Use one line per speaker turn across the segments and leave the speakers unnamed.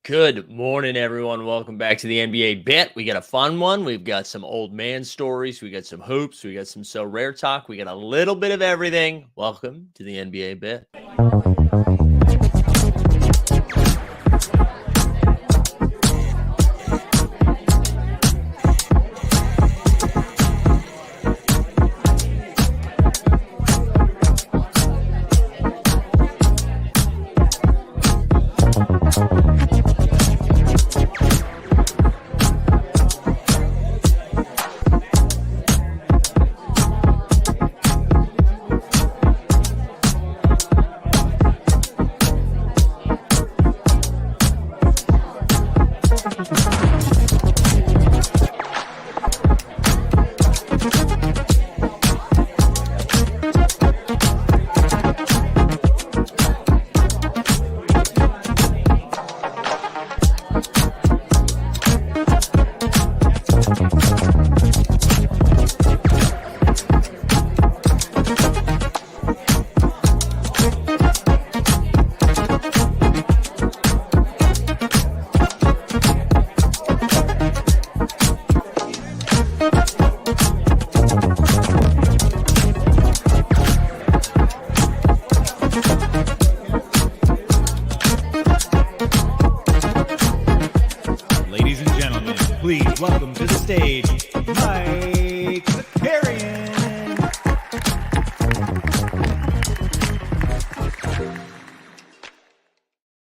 Good morning, everyone. Welcome back to the NBA Bet. We got a fun one. We've got some old man stories. We got some hoops. We got some so rare talk. We got a little bit of everything. Welcome to the NBA Bet.
Ladies and gentlemen, please welcome to the stage, Mike Zakarian.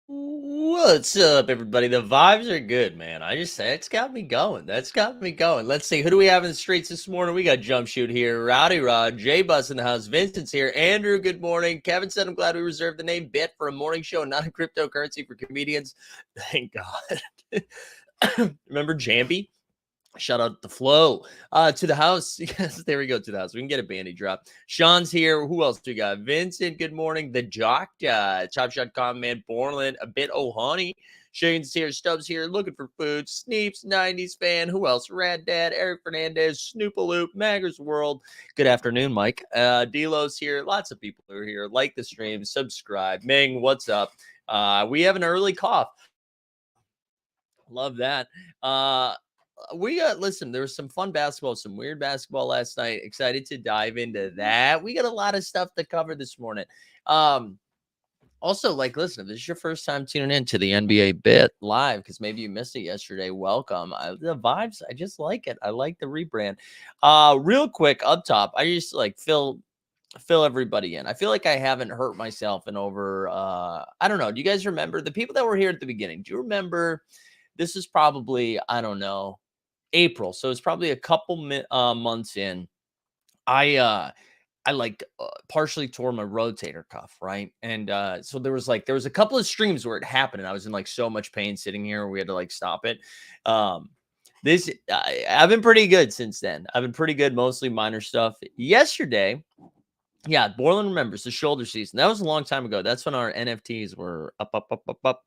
What's up, everybody? The vibes are good, man. I just say it's got me going. That's got me going. Let's see. Who do we have in the streets this morning? We got Jump Shoot here, Rowdy Rod, Jay Bus in the house, Vincent's here, Andrew, good morning. Kevin said, I'm glad we reserved the name Bet for a morning show, not a cryptocurrency for comedians. Thank God. Remember Jambi? Shout out the flow to the house. Yes, there we go. To the house. We can get a bandy drop. Sean's here. Who else do we got? Vincent, good morning. The Jock, Chop Shot Comment, Borland, a bit oh honey. Shane's here. Stubbs here. Looking for food. Sneeps, 90s fan. Who else? Rad Dad, Eric Fernandez, Snoopaloop, Maggers World. Good afternoon, Mike. Delos here. Lots of people are here. Like the stream. Subscribe. Ming, what's up? We have an early cough. Love that. Listen, there was some fun basketball, some weird basketball last night. Excited to dive into that. We got a lot of stuff to cover this morning. Also, listen, if this is your first time tuning in to the NBA Bet live, because maybe you missed it yesterday, welcome. The vibes, I just like it. I like the rebrand. Real quick, up top, I just fill everybody in. I feel like I haven't hurt myself in over, I don't know. Do you guys remember the people that were here at the beginning? Do you remember? This is probably, I don't know, April. So it's probably a couple months in. I partially tore my rotator cuff, right? And so there was a couple of streams where it happened, and I was in so much pain sitting here. We had to stop it. I've been pretty good since then. I've been pretty good, mostly minor stuff. Yesterday, yeah, Borland remembers the shoulder season. That was a long time ago. That's when our NFTs were up.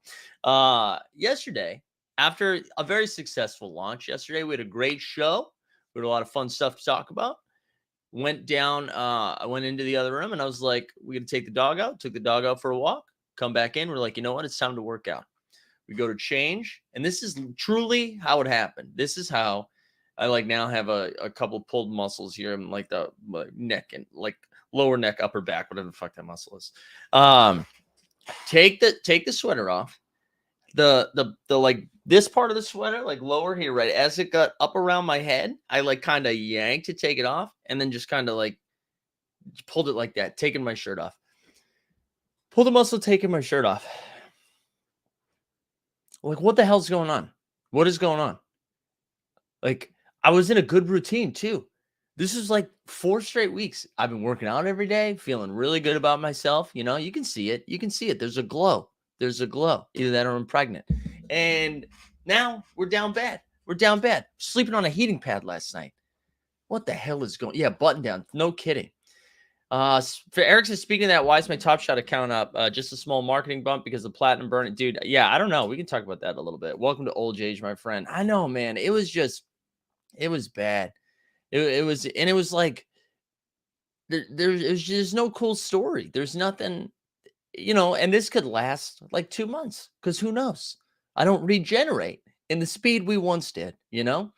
Yesterday, after a very successful launch yesterday, we had a great show. We had a lot of fun stuff to talk about. Went down, I went into the other room and I was like, we're going to take the dog out. Took the dog out for a walk, come back in. We're like, you know what? It's time to work out. We go to change. And this is truly how it happened. This is how I now have a couple pulled muscles here in the neck and lower neck, upper back, whatever the fuck that muscle is. Take the sweater off. The this part of the sweater, lower here, right as it got up around my head, I kind of yanked to take it off, and then just kind of pulled it like that, taking my shirt off. Pulled the muscle, taking my shirt off. What the hell's going on? What is going on? I was in a good routine too. This is 4 straight weeks. I've been working out every day, feeling really good about myself. You know, you can see it. You can see it. There's a glow. There's a glow. Either that or I'm pregnant. And now we're down bad. We're down bad. Sleeping on a heating pad last night. What the hell is going? Yeah, button down. No kidding. For Erickson, speaking of that, why is my Top Shot account up? Just a small marketing bump because of platinum burn. Dude, yeah, I don't know. We can talk about that a little bit. Welcome to Old Age, my friend. I know, man. It was bad. It was there's no cool story. There's nothing, and this could last 2 months because who knows? I don't regenerate in the speed we once did, you know?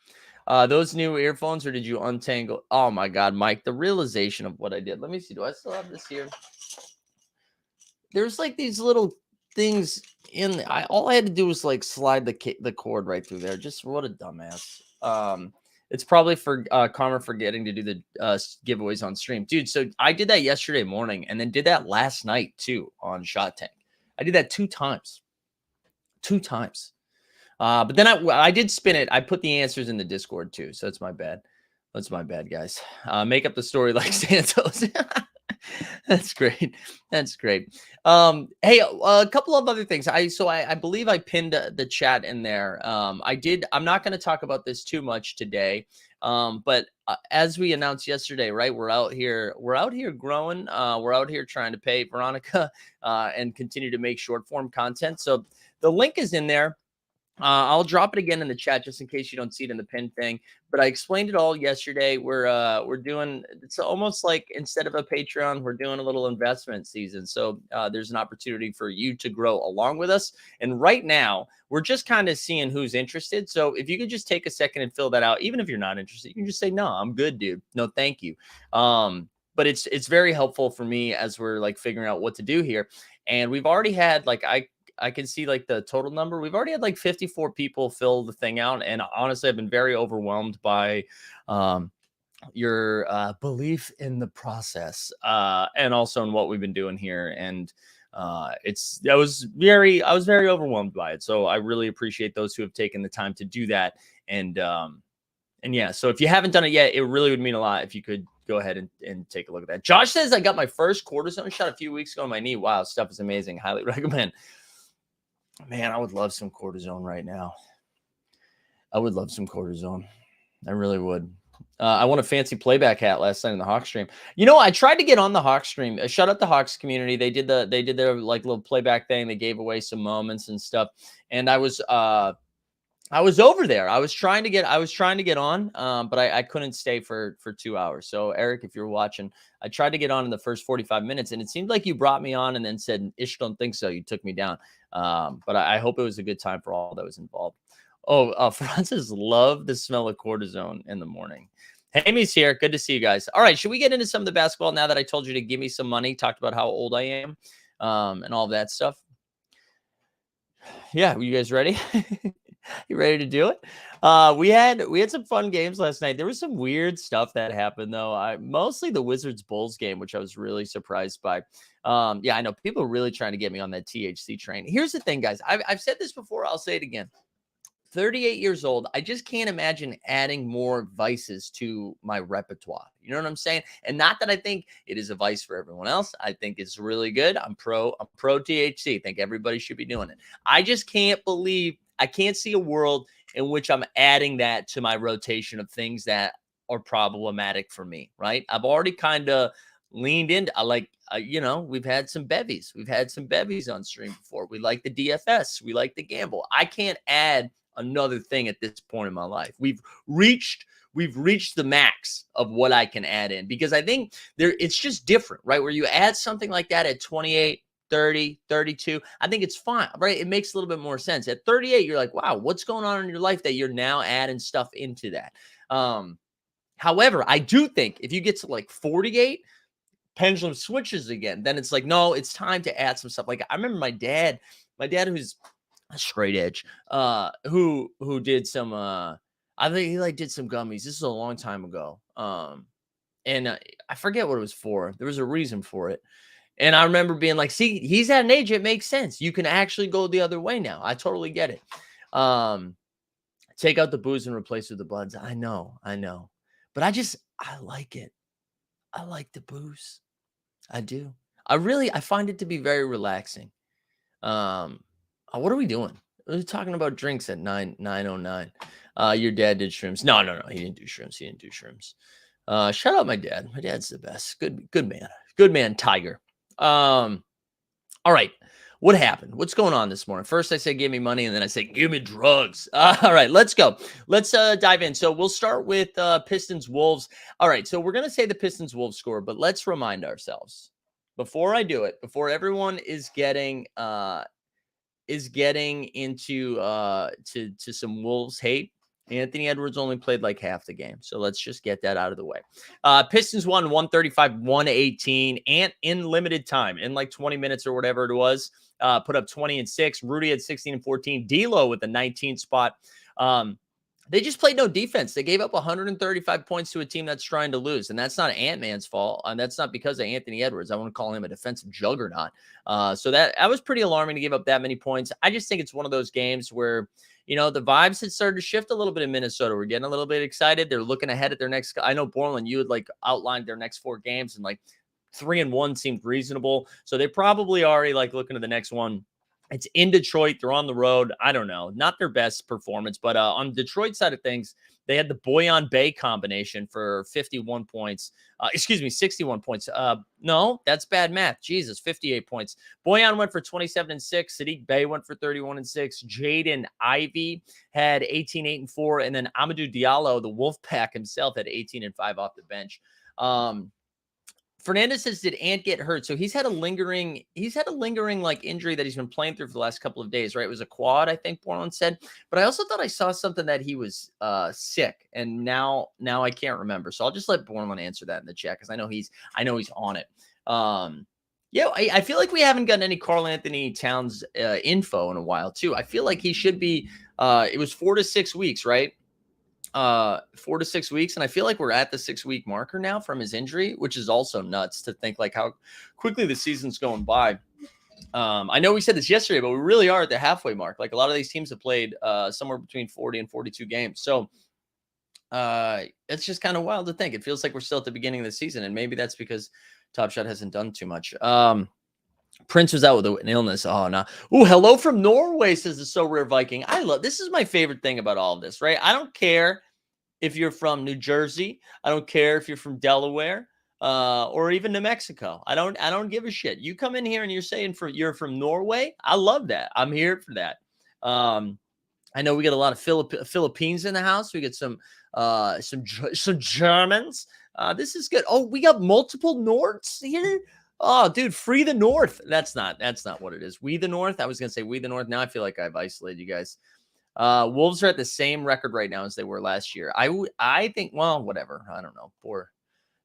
Those new earphones, or did you untangle? Oh my God, Mike, the realization of what I did. Let me see. Do I still have this here? There's like these little things in all I had to do was like slide the cord right through there. Just what a dumbass. It's probably for Karma forgetting to do the giveaways on stream, dude. So I did that yesterday morning, and then did that last night too on Shot Tank. I did that two times. But then I did spin it. I put the answers in the Discord too, so that's my bad. That's my bad, guys. Make up the story like Santos. That's great. That's great. Hey, a couple of other things. I believe I pinned the chat in there. I'm not going to talk about this too much today. But as we announced yesterday, right? We're out here growing. We're out here trying to pay Veronica and continue to make short form content. So the link is in there. I'll drop it again in the chat just in case you don't see it in the pin thing. But I explained it all yesterday. We're doing, it's almost like instead of a Patreon, we're doing a little investment season. So there's an opportunity for you to grow along with us. And right now, we're just kind of seeing who's interested. So if you could just take a second and fill that out, even if you're not interested, you can just say, no, I'm good, dude. No, thank you. But it's very helpful for me as we're like figuring out what to do here. And we've already had like I can see like the total number. We've already had like 54 people fill the thing out. And honestly, I've been very overwhelmed by your belief in the process and also in what we've been doing here. And I was very overwhelmed by it. So I really appreciate those who have taken the time to do that. And yeah, so if you haven't done it yet, it really would mean a lot if you could go ahead and take a look at that. Josh says I got my first cortisone shot a few weeks ago on my knee. Wow, stuff is amazing. Highly recommend. Man, I would love some cortisone right now. I would love some cortisone. I really would. I won a fancy playback hat last night in the Hawk stream. You know, I tried to get on the Hawk stream. Shout out the Hawks community. They did their like little playback thing. They gave away some moments and stuff. And I was over there. I was trying to get on, but I couldn't stay for 2 hours. So Eric, if you're watching, I tried to get on in the first 45 minutes, and it seemed like you brought me on and then said, "Ish, don't think so." You took me down. But I hope it was a good time for all that was involved. Oh, Francis loved the smell of cortisone in the morning. Amy's here. Good to see you guys. All right, should we get into some of the basketball now that I told you to give me some money? Talked about how old I am, and all of that stuff. Yeah, you guys ready? You ready to do it? We had some fun games last night. There was some weird stuff that happened though. Mostly the Wizards Bulls game, which I was really surprised by. Yeah, I know people are really trying to get me on that THC train. Here's the thing, guys. I've said this before. I'll say it again. 38 years old. I just can't imagine adding more vices to my repertoire. You know what I'm saying? And not that I think it is a vice for everyone else. I think it's really good. I'm pro THC. I think everybody should be doing it. I just can't I can't see a world in which I'm adding that to my rotation of things that are problematic for me, right? I've already kind of leaned into, we've had some bevies. We've had some bevies on stream before. We like the DFS. We like the gamble. I can't add another thing at this point in my life. We've reached the max of what I can add in, because I think it's just different, right? Where you add something like that at 28, 30, 32, I think it's fine, right? It makes a little bit more sense. At 38, you're like, wow, what's going on in your life that you're now adding stuff into that? However, I do think if you get to like 48, pendulum switches again, then it's like, no, it's time to add some stuff. Like I remember my dad who's a straight edge, who did some, I think he like did some gummies. This is a long time ago. And I forget what it was for. There was a reason for it. And I remember being like, see, he's at an age, it makes sense. You can actually go the other way now. I totally get it. Take out the booze and replace with the buds. I know. But I like it. I like the booze. I do. I find it to be very relaxing. What are we doing? We're talking about drinks at 9:09. Your dad did shrooms. No. He didn't do shrooms. Shout out my dad. My dad's the best. Good man. Good man, Tiger. All right. What happened? What's going on this morning? First, I say, give me money. And then I say, give me drugs. All right, let's go. Let's dive in. So we'll start with Pistons Wolves. All right. So we're going to say the Pistons Wolves score, but let's remind ourselves before I do it, before everyone is getting is getting into to some Wolves hate. Anthony Edwards only played like half the game. So let's just get that out of the way. Pistons won 135-118. Ant in limited time, in like 20 minutes or whatever it was, put up 20 and 6. Rudy had 16 and 14. D'Lo with the 19th spot. They just played no defense. They gave up 135 points to a team that's trying to lose. And that's not Ant-Man's fault. And that's not because of Anthony Edwards. I want to call him a defensive juggernaut. So that was pretty alarming to give up that many points. I just think it's one of those games where, you know, the vibes had started to shift a little bit in Minnesota. We're getting a little bit excited. They're looking ahead at their next. I know, Borland, you had like outlined their next 4 games, and like 3-1 seemed reasonable. So they probably already like looking at the next one. It's in Detroit. They're on the road. I don't know. Not their best performance, but on the Detroit side of things, they had the Bojan Bay combination for 51 points. 61 points. No, that's bad math. Jesus, 58 points. Bojan went for 27 and 6. Sadiq Bey went for 31 and 6. Jaden Ivey had 18, 8 and 4. And then Amadou Diallo, the Wolfpack himself, had 18 and 5 off the bench. Fernandez says, did Ant get hurt? So he's had a lingering like injury that he's been playing through for the last couple of days, right? It was a quad, I think Borland said. But I also thought I saw something that he was sick, and now I can't remember. So I'll just let Borland answer that in the chat because I know he's on it. Yeah, I feel like we haven't gotten any Karl Anthony Towns info in a while too. I feel like he should be. It was 4 to 6 weeks, right? 4 to 6 weeks, and I feel like we're at the 6-week marker now from his injury, which is also nuts to think like how quickly the season's going by. I know we said this yesterday, but we really are at the halfway mark. Like a lot of these teams have played somewhere between 40 and 42 games. So it's just kind of wild to think. It feels like we're still at the beginning of the season, and maybe that's because Top Shot hasn't done too much. Prince was out with an illness. Oh, no. Ooh, hello from Norway, says the So Rare Viking. This is my favorite thing about all of this, right? I don't care if you're from New Jersey. I don't care if you're from Delaware or even New Mexico. I don't give a shit. You come in here and you're saying you're from Norway. I love that. I'm here for that. I know we get a lot of Philippines in the house. We get some Germans. This is good. Oh, we got multiple Nords here. Oh, dude, free the North. That's not what it is. We the North. I was going to say we the North. Now I feel like I've isolated you guys. Wolves are at the same record right now as they were last year. I think, well, whatever. I don't know. Poor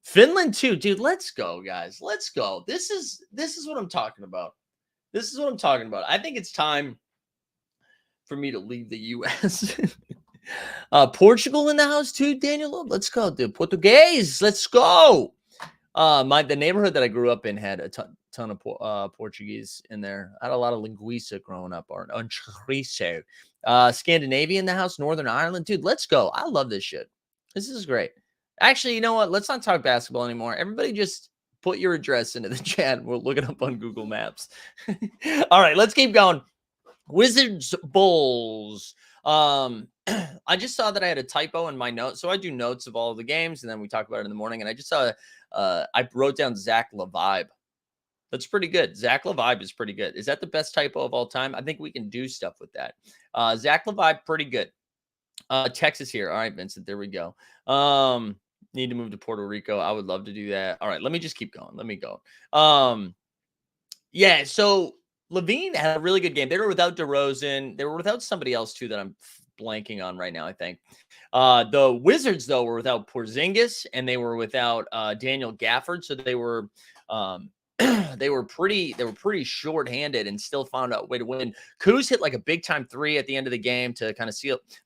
Finland too, dude. Let's go, guys. Let's go. This is what I'm talking about. This is what I'm talking about. I think it's time for me to leave the U.S. Portugal in the house too, Daniel. Let's go, dude. Portuguese. Let's go. The neighborhood that I grew up in had a ton of Portuguese in there. I had a lot of linguiça growing up. Scandinavia in the house, Northern Ireland. Dude, let's go. I love this shit. This is great. Actually, you know what? Let's not talk basketball anymore. Everybody just put your address into the chat. We'll look it up on Google Maps. All right, let's keep going. Wizards Bulls. I just saw that I had a typo in my notes. So I do notes of all of the games, and then we talk about it in the morning. And I just saw I wrote down Zach LaVibe. That's pretty good. Zach LaVibe is pretty good. Is that the best typo of all time? I think we can do stuff with that. Zach LaVibe, pretty good. Texas here. All right, Vincent, there we go. Need to move to Puerto Rico. I would love to do that. All right, let me just keep going. Let me go. Yeah, so Levine had a really good game. They were without DeRozan. They were without somebody else too that I'm blanking on right now, I think. The Wizards, though, were without Porzingis, and they were without Daniel Gafford. So they were they were pretty short-handed and still found a way to win. Kuz hit like a big-time 3 at the end of the game to kind of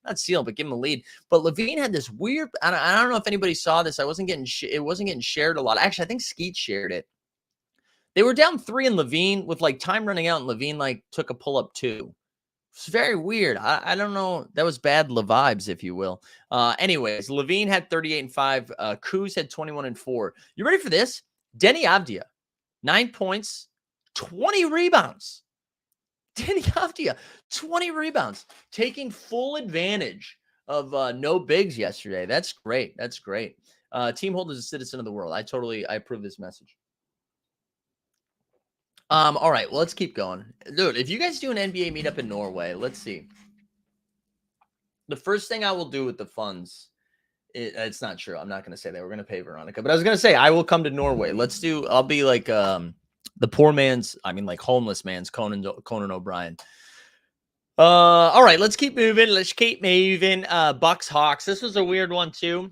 not seal, but give him a lead. But Levine had this weird, I don't know if anybody saw this. It wasn't getting shared a lot. Actually, I think Skeet shared it. They were down 3 in Levine with like time running out, and Levine like took a pull-up 2. It's very weird. I don't know. That was bad vibes, if you will. Anyways, Levine had 38 and 5. Kuz had 21 and 4. You ready for this? Denny Avdia, 9 points, 20 rebounds. Denny Avdia, 20 rebounds, taking full advantage of no bigs yesterday. That's great. That's great. Team Holder is a citizen of the world. I approve this message. All right, well, let's keep going. Dude, if you guys do an NBA meetup in Norway, let's see. The first thing I will do with the funds, it's not true. I'm not going to say that. We're going to pay Veronica. But I was going to say, I will come to Norway. I'll be like the poor man's, like homeless man's Conan O'Brien. All right, let's keep moving. Bucks Hawks. This was a weird one too.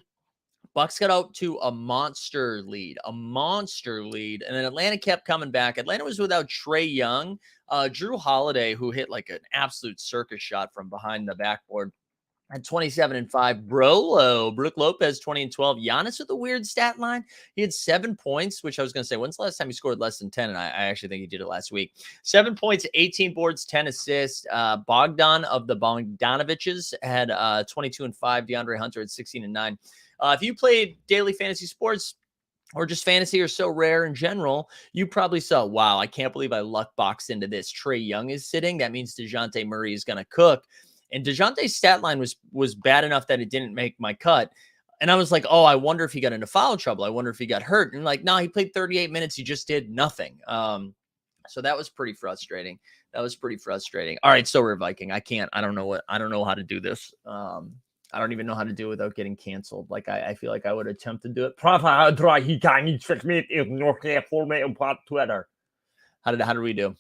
Bucks got out to a monster lead, and then Atlanta kept coming back. Atlanta was without Trae Young, Drew Holiday, who hit like an absolute circus shot from behind the backboard. At 27 and 5, Brolo, Brook Lopez, 20 and 12. Giannis with a weird stat line. He had 7 points, which I was going to say, when's the last time he scored less than 10? And I actually think he did it last week. 7 points, 18 boards, 10 assists. Bogdan of the Bogdanoviches had 22 and 5. DeAndre Hunter had 16 and 9. If you played daily fantasy sports, or just fantasy or so rare in general, you probably saw, wow, I can't believe I luck boxed into this. Trae Young is sitting. That means DeJounte Murray is going to cook. And DeJounte's stat line was bad enough that it didn't make my cut. And I was like, oh, I wonder if he got into foul trouble. I wonder if he got hurt. And like, no, he played 38 minutes. He just did nothing. So that was pretty frustrating. All right, so we're Viking. I don't know how to do this. I don't even know how to do it without getting canceled. Like, I feel like I would attempt to do it. Twitter. How did we do?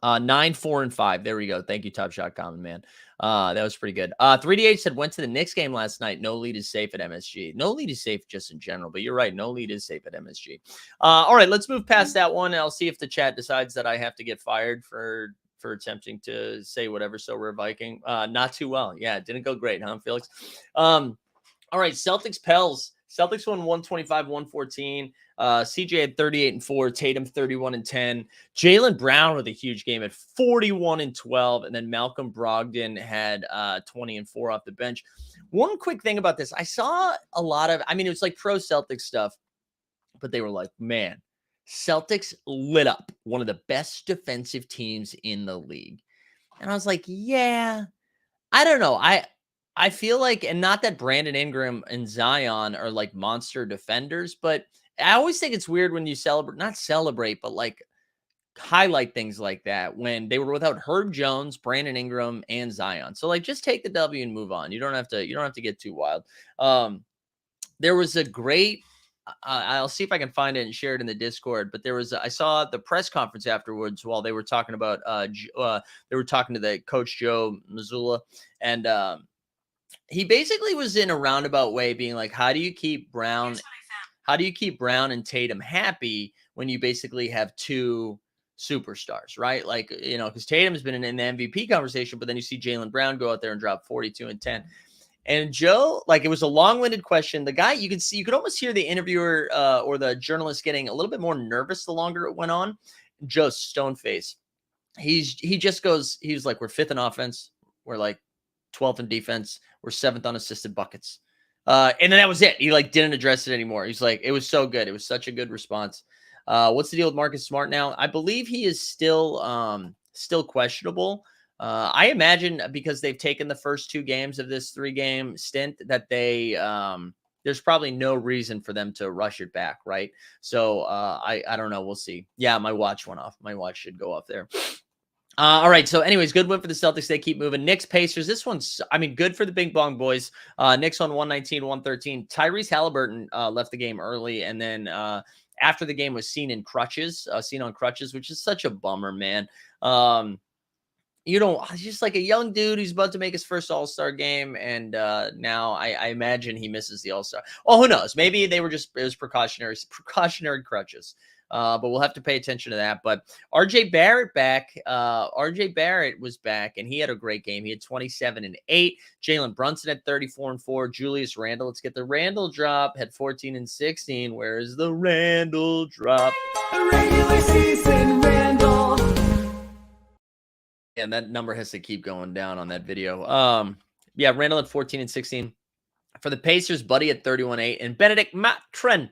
9, 4, and 5. There we go. Thank you, Top Shot Common Man. That was pretty good. 3DH said, went to the Knicks game last night. No lead is safe at MSG. No lead is safe just in general, but you're right. No lead is safe at MSG. All right, let's move past that one. I'll see if the chat decides that I have to get fired for attempting to say whatever. So we're Viking. Not too well. Yeah, it didn't go great, huh, Felix? All right, Celtics Pels. Celtics won 125-114. CJ had 38 and 4. Tatum 31 and 10. Jaylen Brown with a huge game at 41 and 12. And then Malcolm Brogdon had 20 and 4 off the bench. One quick thing about this, I saw a lot of, it was like pro Celtics stuff, but they were like, man, Celtics lit up one of the best defensive teams in the league. And I was like, yeah, I don't know. I feel like, and not that Brandon Ingram and Zion are like monster defenders, but I always think it's weird when you not celebrate, but like highlight things like that when they were without Herb Jones, Brandon Ingram, and Zion. So like, just take the W and move on. You don't have to get too wild. There was a great, I'll see if I can find it and share it in the Discord, but I saw the press conference afterwards while they were talking about, they were talking to the coach, Joe Mazzulla, and, he basically was in a roundabout way being like, how do you keep Brown and Tatum happy when you basically have two superstars, right? Like, because Tatum's been in the MVP conversation, but then you see Jaylen Brown go out there and drop 42 and 10. And Joe, like, it was a long-winded question. The guy, you could almost hear the interviewer or the journalist getting a little bit more nervous the longer it went on. Joe stone face. He was like, we're 5th in offense. We're like 12th in defense. We're 7th on assisted buckets. And then that was it. He like didn't address it anymore. He's like, it was so good. It was such a good response. What's the deal with Marcus Smart now? I believe he is still questionable. I imagine because they've taken the first 2 games of this 3-game stint that there's probably no reason for them to rush it back, right? So I don't know. We'll see. Yeah, my watch went off. My watch should go off there. All right. So anyways, good win for the Celtics. They keep moving. Knicks, Pacers. This one's, good for the Bing Bong boys. Knicks on 119-113. Tyrese Halliburton left the game early. And then after the game was seen on crutches, which is such a bummer, man. He's just like a young dude who's about to make his first All-Star game. And now I imagine he misses the All-Star. Well, who knows? Maybe it was precautionary crutches. But we'll have to pay attention to that. But RJ Barrett back. RJ Barrett was back, and he had a great game. He had 27 and 8. Jalen Brunson had 34 and 4. Julius Randle, let's get the Randle drop, had 14 and 16. Where is the Randle drop? Regular season Randle. And that number has to keep going down on that video. Randle had 14 and 16. For the Pacers, Buddy had 31-8. And Benedict Mathurin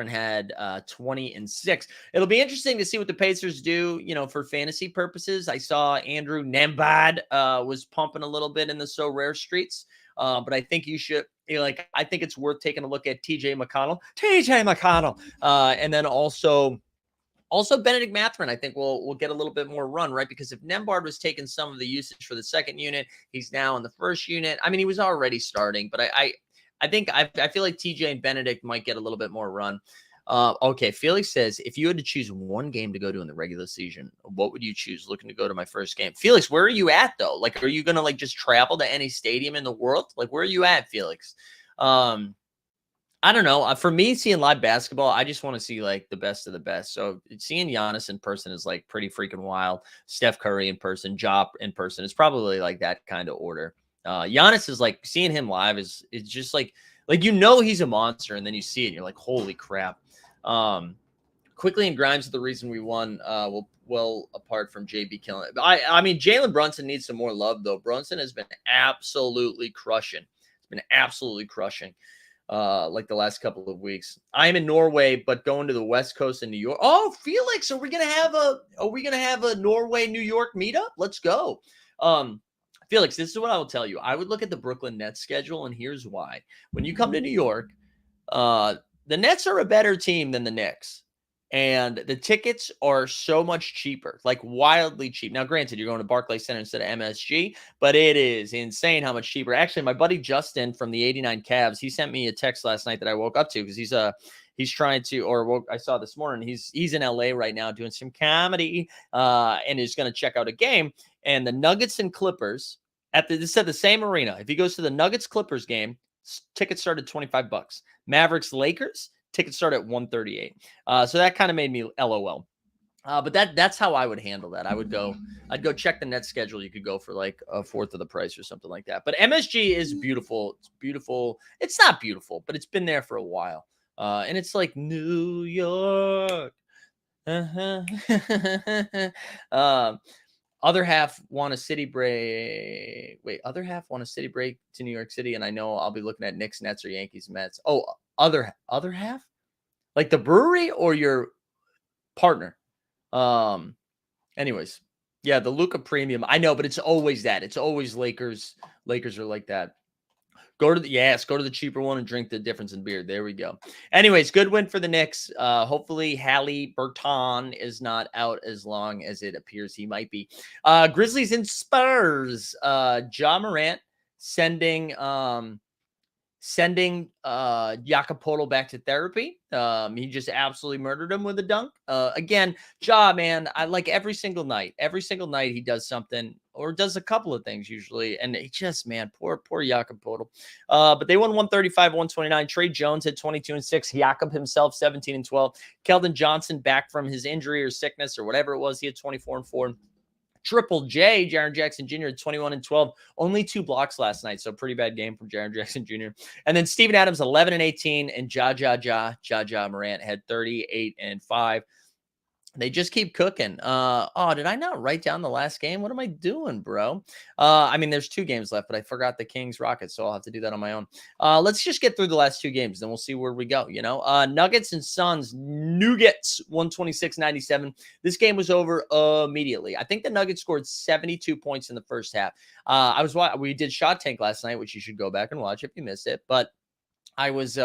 had 20 and 6. It'll be interesting to see what the Pacers do, for fantasy purposes. I saw Andrew Nembhard was pumping a little bit in the So Rare streets. But I think you should, I think it's worth taking a look at TJ McConnell. And then also Benedict Mathurin, I think will get a little bit more run, right? Because if Nembhard was taking some of the usage for the second unit, he's now in the first unit. He was already starting, but I feel like TJ and Benedict might get a little bit more run. Okay, Felix says, if you had to choose one game to go to in the regular season, what would you choose? Looking to go to my first game. Felix, where are you at though? Like, are you gonna like just travel to any stadium in the world? Like, where are you at, Felix? I don't know. For me, seeing live basketball, I just want to see like the best of the best. So seeing Giannis in person is like pretty freaking wild. Steph Curry in person, Ja in person. It's probably like that kind of order. Giannis is like seeing him live is just like he's a monster, and then you see it, and you're like, holy crap. Quickly and Grimes is the reason we won. Well apart from JB killing it. I mean, Jalen Brunson needs some more love though. Brunson has been absolutely crushing. It's been absolutely crushing. Like the last couple of weeks. I'm in Norway, but going to the West Coast in New York. Oh, Felix, are we gonna have a Norway New York meetup? Let's go. Felix, this is what I will tell you. I would look at the Brooklyn Nets schedule, and here's why. When you come to New York, the Nets are a better team than the Knicks. And the tickets are so much cheaper, like wildly cheap. Now, granted, you're going to Barclays Center instead of MSG, but it is insane how much cheaper. Actually, my buddy Justin from the 89 Cavs, he sent me a text last night that I woke up to because he's trying to, I saw this morning, he's in LA right now doing some comedy and is going to check out a game. And the Nuggets and Clippers this at the same arena. If he goes to the Nuggets Clippers game, tickets start at $25. Mavericks Lakers, tickets start at $138. So that kind of made me LOL. But that's how I would handle that. I'd go check the net schedule. You could go for like a fourth of the price or something like that. But MSG is beautiful. It's beautiful. It's not beautiful, but it's been there for a while. And it's like New York. Other half want a city break. Wait, other half want a city break to New York City, and I know I'll be looking at Knicks, Nets, or Yankees, Mets. Oh, other half, like the brewery or your partner. Anyways, yeah, the Luca Premium. I know, but it's always that. It's always Lakers. Lakers are like that. Go to the cheaper one and drink the difference in beer. There we go. Anyways, good win for the Knicks. Hopefully Haliburton is not out as long as it appears he might be. Grizzlies and Spurs. Ja Morant sending Jakob Poeltl back to therapy. He just absolutely murdered him with a dunk. Again, Ja, man, I like every single night he does something or does a couple of things usually. And it just, man, poor Jakob Poeltl. But they won 135-129. Trey Jones had 22 and 6. Jakob himself 17 and 12. Keldon Johnson back from his injury or sickness or whatever it was. He had 24 and 4. Triple J, Jaren Jackson Jr. at 21 and 12, only 2 blocks last night. So pretty bad game from Jaren Jackson Jr. And then Steven Adams, 11 and 18, and Ja Morant had 38 and 5. They just keep cooking. Oh, did I not write down the last game? What am I doing, bro? I mean, there's 2 games left, but I forgot the Kings Rockets, so I'll have to do that on my own. Let's just get through the last 2 games, then we'll see where we go, Nuggets and Suns, Nuggets 126-97. This game was over immediately. I think the Nuggets scored 72 points in the first half. We did Shot Tank last night, which you should go back and watch if you missed it, but I was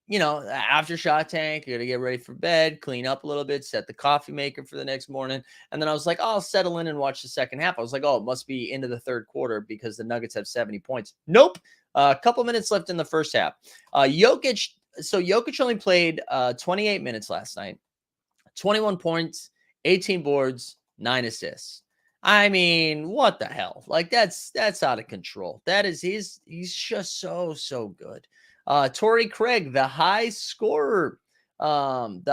after Shot Tank, you're going to get ready for bed, clean up a little bit, set the coffee maker for the next morning. And then I was like, I'll settle in and watch the second half. I was like, it must be into the third quarter because the Nuggets have 70 points. Nope. A couple minutes left in the first half. Jokic only played 28 minutes last night, 21 points, 18 boards, 9 assists. I mean, what the hell? Like that's out of control. He's just so good. Torrey Craig, the high scorer for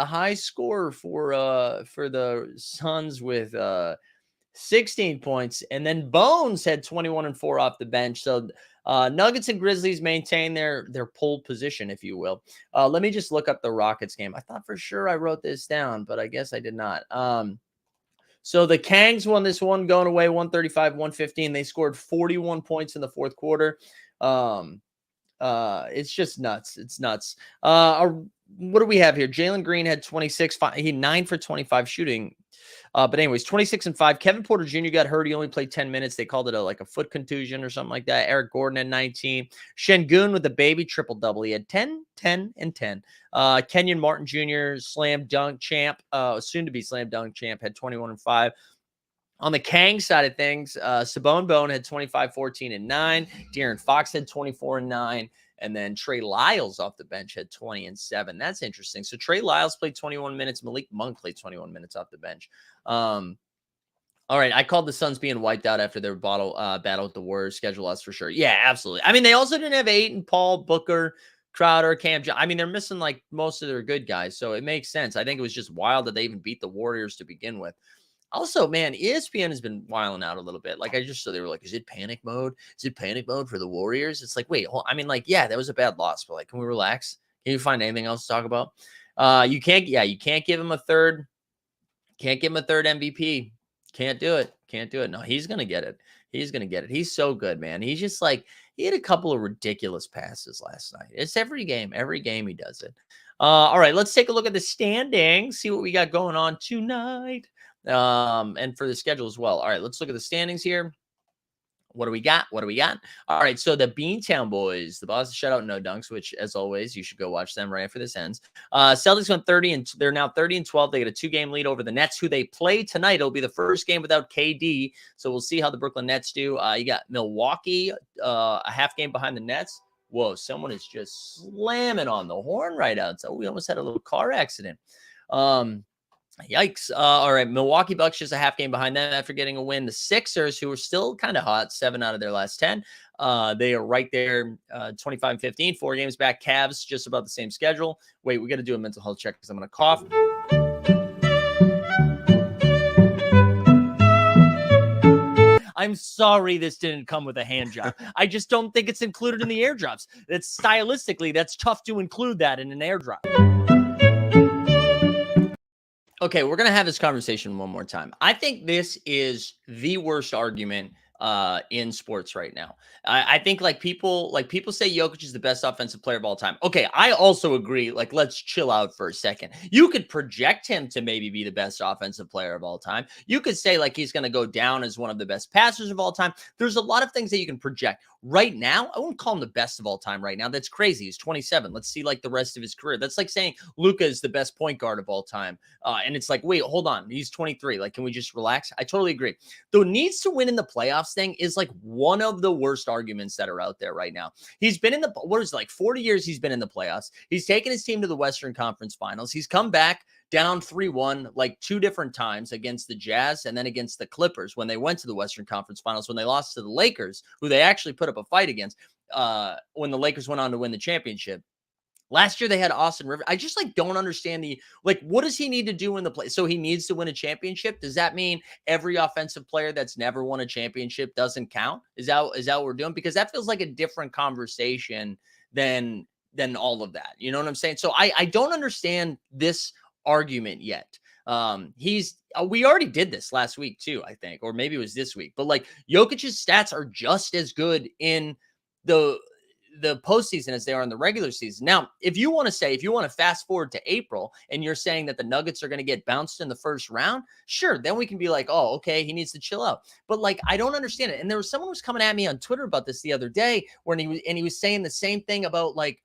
the Suns with 16 points, and then Bones had 21 and 4 off the bench. So Nuggets and Grizzlies maintain their pole position, if you will. Let me just look up the Rockets game. I thought for sure I wrote this down, but I guess I did not. So the Kangs won this one, going away 135-115. They scored 41 points in the fourth quarter. It's just nuts. It's nuts. What do we have here? Jalen Green had 26. He had 9 for 25 shooting. But anyways, 26 and 5. Kevin Porter Jr. got hurt. He only played 10 minutes. They called it a foot contusion or something like that. Eric Gordon had 19. Şengün with the baby triple-double. He had 10, 10, and 10. Kenyon Martin Jr., slam dunk champ, soon to be slam dunk champ, had 21 and 5. On the Kang side of things, Sabone Bone had 25, 14, and 9. De'Aaron Fox had 24 and 9. And then Trey Lyles off the bench had 20 and 7. That's interesting. So Trey Lyles played 21 minutes. Malik Monk played 21 minutes off the bench. All right, I called the Suns being wiped out after their battle with the Warriors. Schedule us for sure. Yeah, absolutely. I mean, they also didn't have Ayton, Paul, Booker, Crowder, I mean, they're missing like most of their good guys, so it makes sense. I think it was just wild that they even beat the Warriors to begin with. Also, man, ESPN has been wilding out a little bit. Like, I just saw they were like, is it panic mode? Is it panic mode for the Warriors? It's like, wait, I mean, like, yeah, that was a bad loss, but like, can we relax? Can you find anything else to talk about? You can't give him a third. Can't give him a third MVP. Can't do it. Can't do it. No, he's going to get it. He's going to get it. He's so good, man. He's just like, he had a couple of ridiculous passes last night. It's every game he does it. All right, let's take a look at the standings, see what we got going on tonight. And for the schedule as well. All right, let's look at the standings here. What do we got? All right, so the Beantown Boys, the Boston Shutout No Dunks, which, as always, you should go watch them right after this ends. Celtics went 30, and they're now 30 and 12. They get a 2-game lead over the Nets, who they play tonight. It'll be the first game without KD, so we'll see how the Brooklyn Nets do. You got Milwaukee, a half game behind the Nets. Whoa, someone is just slamming on the horn right outside. We almost had a little car accident. Yikes. All right. Milwaukee Bucks just a half game behind them after getting a win. The Sixers, who are still kind of hot, 7 out of their last 10. They are right there, 25-15, 4 games back. Cavs, just about the same schedule. Wait, we got to do a mental health check because I'm going to cough. I'm sorry this didn't come with a hand job. I just don't think it's included in the airdrops. That's stylistically, that's tough to include that in an airdrop. Okay, we're going to have this conversation one more time. I think this is the worst argument in sports right now. I think people say Jokic is the best offensive player of all time. Okay, I also agree. Like, let's chill out for a second. You could project him to maybe be the best offensive player of all time. You could say like he's going to go down as one of the best passers of all time. There's a lot of things that you can project. Right now, I wouldn't call him the best of all time right now. That's crazy. He's 27. Let's see like the rest of his career. That's like saying Luka is the best point guard of all time. And it's like, wait, hold on. He's 23. Like, can we just relax? I totally agree. The needs to win in the playoffs thing is like one of the worst arguments that are out there right now. He's been in the, 40 years he's been in the playoffs. He's taken his team to the Western Conference Finals. He's come back down 3-1 like 2 different times against the Jazz and then against the Clippers when they went to the Western Conference Finals, when they lost to the Lakers, who they actually put up a fight against when the Lakers went on to win the championship. Last year they had Austin Rivers. I just like don't understand what does he need to do in the play? So he needs to win a championship. Does that mean every offensive player that's never won a championship doesn't count? Is that what we're doing? Because that feels like a different conversation than all of that. You know what I'm saying? So I don't understand this argument yet. We already did this last week too, I think, or maybe it was this week, but like Jokic's stats are just as good in the postseason as they are in the regular season. Now, if you want to fast forward to April and you're saying that the Nuggets are going to get bounced in the first round, sure, then we can be like, oh, okay, he needs to chill out. But like, I don't understand it. And there was someone who was coming at me on Twitter about this the other day when he was saying the same thing about like,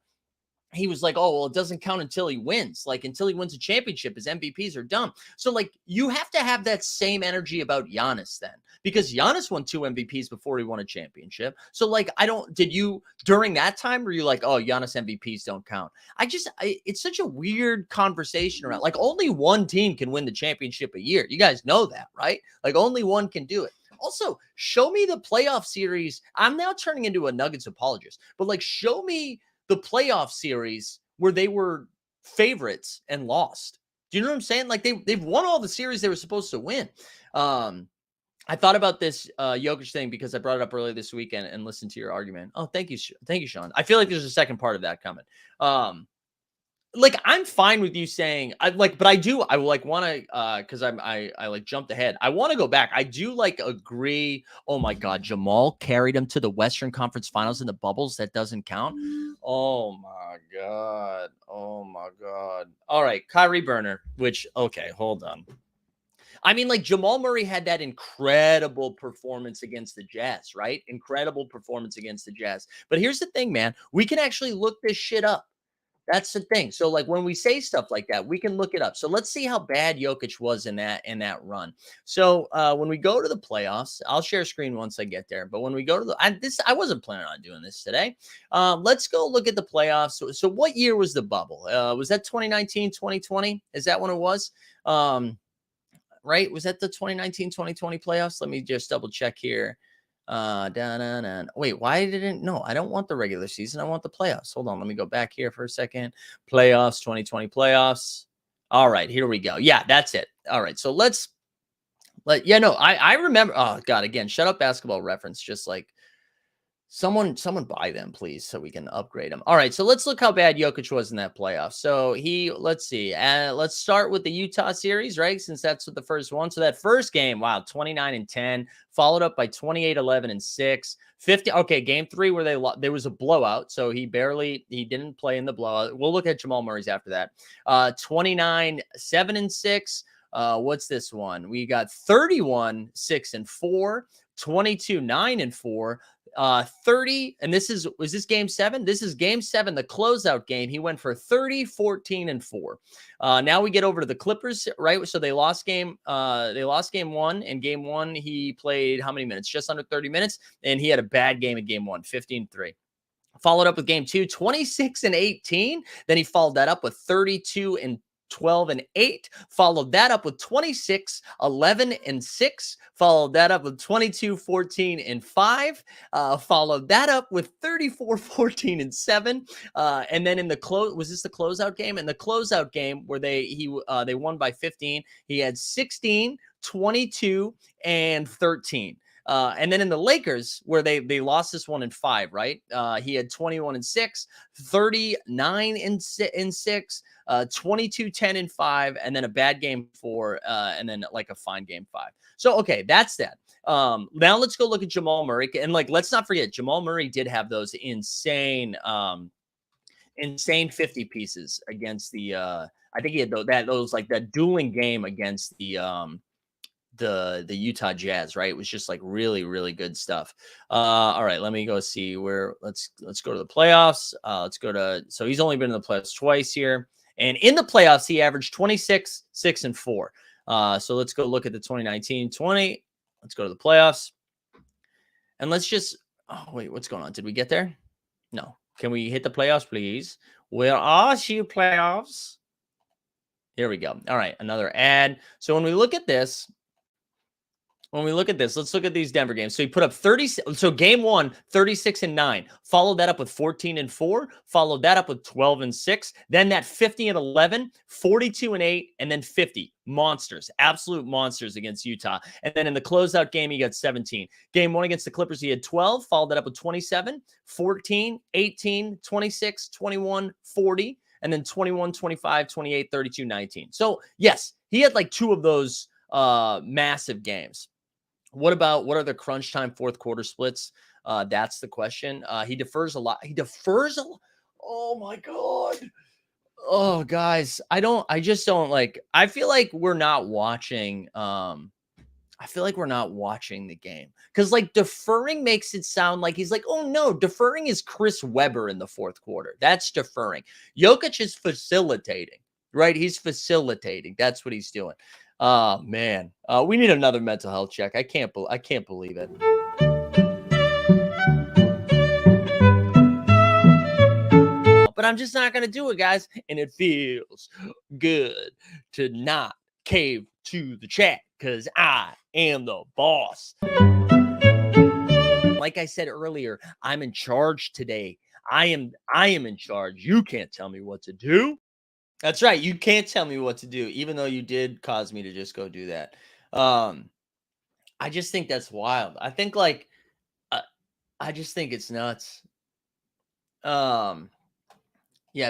he was like, oh, well, it doesn't count until he wins. Like, until he wins a championship, his MVPs are dumb. So, like, you have to have that same energy about Giannis then. Because Giannis won 2 MVPs before he won a championship. So, like, did you, during that time, were you like, oh, Giannis MVPs don't count? It's such a weird conversation around. Like, only one team can win the championship a year. You guys know that, right? Like, only one can do it. Also, show me the playoff series. I'm now turning into a Nuggets apologist. But, like, show me the playoff series where they were favorites and lost. Do you know what I'm saying? Like they've won all the series they were supposed to win. I thought about this Jokic thing because I brought it up earlier this weekend and listened to your argument. Oh, thank you. Thank you, Sean. I feel like there's a second part of that coming. Like I'm fine with you saying I want to because I like jumped ahead. I want to go back. I do like agree. Oh my God, Jamal carried him to the Western Conference Finals in the bubbles. That doesn't count. Oh my God. All right, Kyrie Burner. Which okay, hold on. I mean, like Jamal Murray had that incredible performance against the Jazz, right? Incredible performance against the Jazz. But here's the thing, man. We can actually look this shit up. That's the thing. So like when we say stuff like that, we can look it up. So let's see how bad Jokic was in that run. So when we go to the playoffs, I'll share screen once I get there. But when we go to I wasn't planning on doing this today. Let's go look at the playoffs. So what year was the bubble? Was that 2019, 2020? Is that when it was? Right? Was that the 2019-2020 playoffs? Let me just double check here. Wait, why didn't no? I don't want the regular season. I want the playoffs. Hold on, let me go back here for a second. Playoffs, 2020 playoffs. All right, here we go. Yeah, that's it. All right, so I remember. Oh God, again, shut up, Basketball Reference. Just like someone buy them, please, so we can upgrade them. All right, so let's look how bad Jokic was in that playoff. So let's see. Let's start with the Utah series, right? Since that's the first one. So that first game, wow, 29-10, followed up by 28-11 and 6. 50. Okay, game 3 where there was a blowout, so he didn't play in the blowout. We'll look at Jamal Murray's after that. 29-7 and 6. What's this one? We got 31-6 and 4, 22-9 and 4. 30, and was this game 7? This is game 7, the closeout game. He went for 30, 14, and 4. Now we get over to the Clippers, right? So they lost game 1. In game 1, he played how many minutes? Just under 30 minutes, and he had a bad game in game 1, 15-3. Followed up with game 2, 26 and 18. Then he followed that up with 32 and 12 and 8, followed that up with 26, 11 and 6, followed that up with 22, 14 and 5, followed that up with 34, 14 and 7. And then in the was this the closeout game? In the closeout game where they won by 15, he had 16, 22 and 13. And then in the Lakers, where they lost this one in 5, right? He had 21 and 6, 39 and 6, 22, 10 and 5, and then a bad game 4, and then like a fine game 5. So, okay, that's that. Now let's go look at Jamal Murray. And like, let's not forget, Jamal Murray did have those insane 50 pieces against the, I think he had those like that dueling game against the Utah Jazz, right? It was just like really, really good stuff. All right, let me go see where let's go to the playoffs. So he's only been in the playoffs twice here. And in the playoffs, he averaged 26, 6 and 4. So let's go look at the 2019-20. Let's go to the playoffs. And let's just wait, what's going on? Did we get there? No. Can we hit the playoffs, please? Where are you, playoffs? Here we go. All right, another ad. So when we look at this, let's look at these Denver games. So he put up 30. So game 1, 36 and 9. Followed that up with 14 and 4. Followed that up with 12 and 6. Then that 50 and 11, 42 and 8, and then 50. Monsters, absolute monsters against Utah. And then in the closeout game, he got 17. Game 1 against the Clippers, he had 12. Followed that up with 27, 14, 18, 26, 21, 40, and then 21, 25, 28, 32, 19. So yes, he had like 2 of those massive games. What are the crunch time fourth quarter splits? That's the question. He defers a lot. Oh my God. Oh, guys, I just don't like, I feel like we're not watching. I feel like we're not watching the game because like deferring makes it sound like he's like, oh no, deferring is Chris Webber in the fourth quarter. That's deferring. Jokic is facilitating, right? He's facilitating. That's what he's doing. Oh man, we need another mental health check. I can't believe it. But I'm just not gonna do it, guys. And it feels good to not cave to the chat because I am the boss. Like I said earlier, I'm in charge today. I am in charge. You can't tell me what to do. That's right. You can't tell me what to do, even though you did cause me to just go do that. I just think that's wild. I think like, I just think it's nuts. Yeah,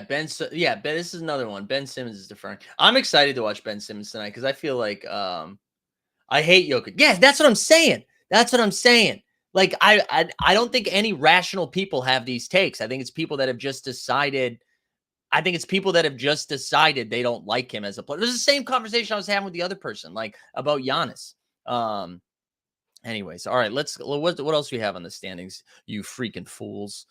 this is another one. Ben Simmons is deferring. I'm excited to watch Ben Simmons tonight because I feel like, I hate Jokic. Yeah, that's what I'm saying. Like, I don't think any rational people have these takes. I think it's people that have just decided. They don't like him as a player. This is the same conversation I was having with the other person, like about Giannis. Anyways, all right, what else do we have on the standings? You freaking fools.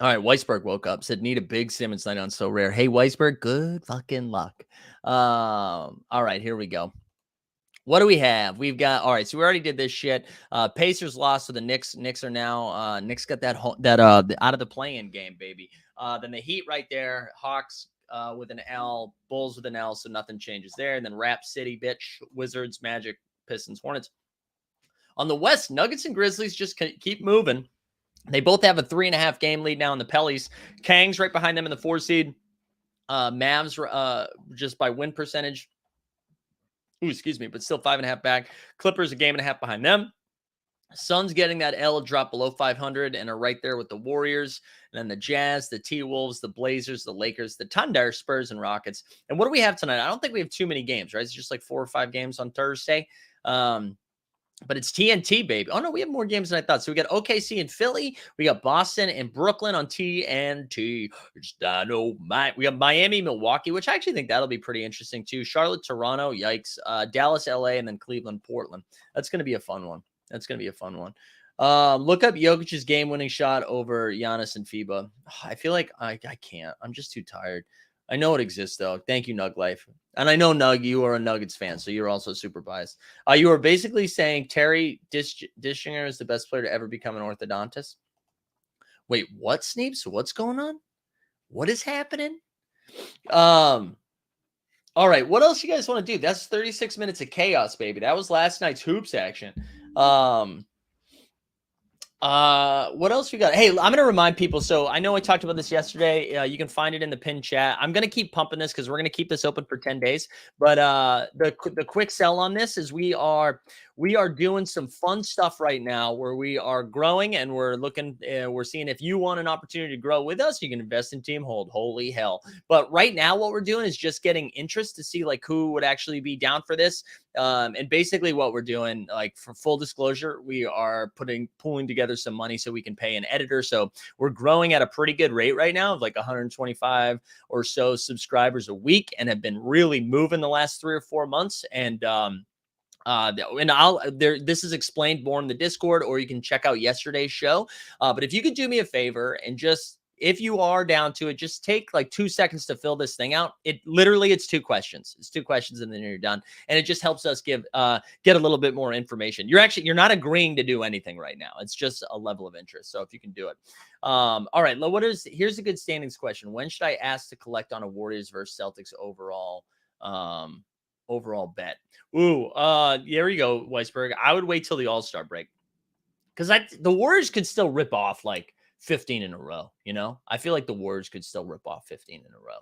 All right, Weisberg woke up, said, need a big Simmons night on So Rare. Hey, Weisberg, good fucking luck. All right, here we go. What do we have? We've got, all right, so we already did this shit. Pacers lost to the Knicks. Knicks are now, Knicks got that out of the play-in game, baby. Then the Heat right there, Hawks with an L, Bulls with an L, so nothing changes there. And then Rap City, bitch, Wizards, Magic, Pistons, Hornets. On the West, Nuggets and Grizzlies just keep moving. They both have a 3.5 game lead now in the Pellies. Kangs right behind them in the 4 seed. Mavs just by win percentage. Ooh, excuse me, but still 5.5 back. Clippers a 1.5 behind them. Suns getting that L drop below 500 and are right there with the Warriors. And then the Jazz, the T-Wolves, the Blazers, the Lakers, the Thunder, Spurs, and Rockets. And what do we have tonight? I don't think we have too many games, right? It's just like 4 or 5 games on Thursday. But it's TNT, baby. Oh, no, we have more games than I thought. So we got OKC and Philly. We got Boston and Brooklyn on TNT. It's dynamite. We got Miami, Milwaukee, which I actually think that'll be pretty interesting, too. Charlotte, Toronto, yikes. Dallas, LA, and then Cleveland, Portland. That's going to be a fun one. Look up Jokic's game-winning shot over Giannis and FIBA. I feel like I can't. I'm just too tired. I know it exists, though. Thank you, Nug Life. And I know, Nug, you are a Nuggets fan, so you're also super biased. You are basically saying Terry Dischinger is the best player to ever become an orthodontist. Wait, what, Sneeps? What's going on? What is happening? All right, what else you guys want to do? That's 36 minutes of chaos, baby. That was last night's hoops action. What else we got? Hey, I'm going to remind people. So I know I talked about this yesterday. You can find it in the pinned chat. I'm going to keep pumping this because we're going to keep this open for 10 days. But the quick sell on this is we are doing some fun stuff right now where we are growing and we're looking, we're seeing if you want an opportunity to grow with us, you can invest in Team Hold. Holy hell. But right now what we're doing is just getting interest to see like who would actually be down for this. And basically what we're doing, like for full disclosure, we are pulling together some money so we can pay an editor. So we're growing at a pretty good rate right now of like 125 or so subscribers a week and have been really moving the last 3 or 4 months. And this is explained more in the Discord, or you can check out yesterday's show. But if you could do me a favor and just, if you are down to it, just take like 2 seconds to fill this thing out. It's 2 questions. It's 2 questions and then you're done. And it just helps us get a little bit more information. You're not agreeing to do anything right now. It's just a level of interest. So if you can do it. All right. Here's a good standings question. When should I ask to collect on a Warriors versus Celtics overall bet? Ooh, there you go, Weisberg. I would wait till the All-Star break. Because the Warriors could still rip off like 15 in a row, you know? I feel like the Warriors could still rip off 15 in a row.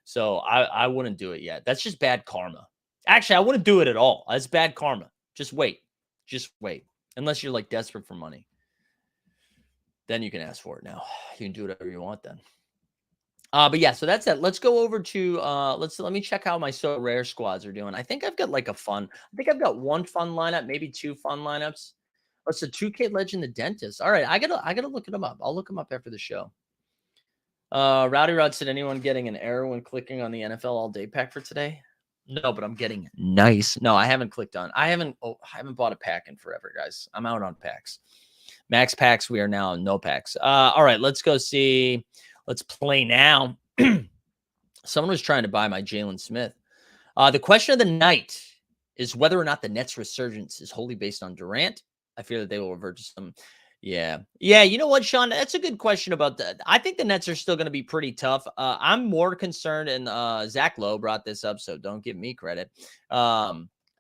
So I wouldn't do it yet. That's just bad karma. Actually, I wouldn't do it at all. That's bad karma. Just wait. Unless you're like desperate for money. Then you can ask for it now. You can do whatever you want then. But yeah, so that's it. Let's go over to let me check how my So Rare squads are doing. I think I've got I've got 1 fun lineup, maybe 2 fun lineups. Oh, it's a 2K Legend, the Dentist. All right, I gotta look them up. I'll look them up after the show. Rowdy Rod said, anyone getting an error when clicking on the NFL All Day pack for today? No, but I'm getting nice. No, I haven't clicked on. I haven't bought a pack in forever, guys. I'm out on packs. Max packs. We are now no packs. All right, let's go see. Let's play now. Someone was trying to buy my Jalen Smith. The question of the night is whether or not the Nets resurgence is wholly based on Durant. I fear that they will revert to some. Yeah. You know what, Sean? That's a good question about that. I think the Nets are still going to be pretty tough. I'm more concerned, and Zach Lowe brought this up, so don't give me credit,